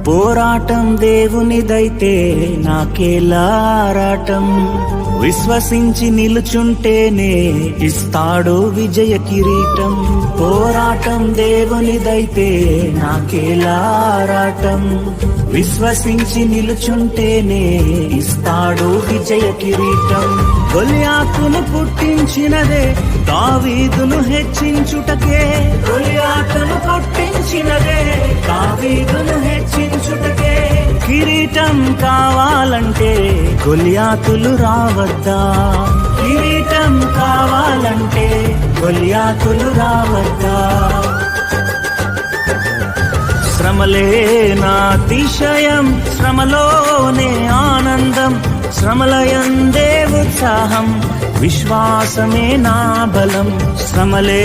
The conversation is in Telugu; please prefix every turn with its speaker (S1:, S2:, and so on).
S1: పోరాటం దేవునిదైతే నాకేలా ఆరాటం. విశ్వసించి నిలుచుంటేనే ఇస్తాడు విజయ కిరీటం. పోరాటం దేవునిదైతే నాకేలా ఆరాటం. విశ్వసించి నిలుచుంటేనే ఇస్తాడు విజయ కిరీటం. గొలియాతును పుట్టించినదే దావీదును హెచ్చించుటకే. గొలియాతును పుట్టించినదే దావీదును హెచ్చించుటకే. కిరీటం కావాలంటే గొలియాతులు రావద్దా? కిరీటం కావాలంటే గొలియాతులు రావద్దా? శ్రమలే నా అతిశయం, శ్రమలోనే ఆనందం. శ్రమలయందే ఉత్సాహం, విశ్వాసమే నా బలం. శ్రమలే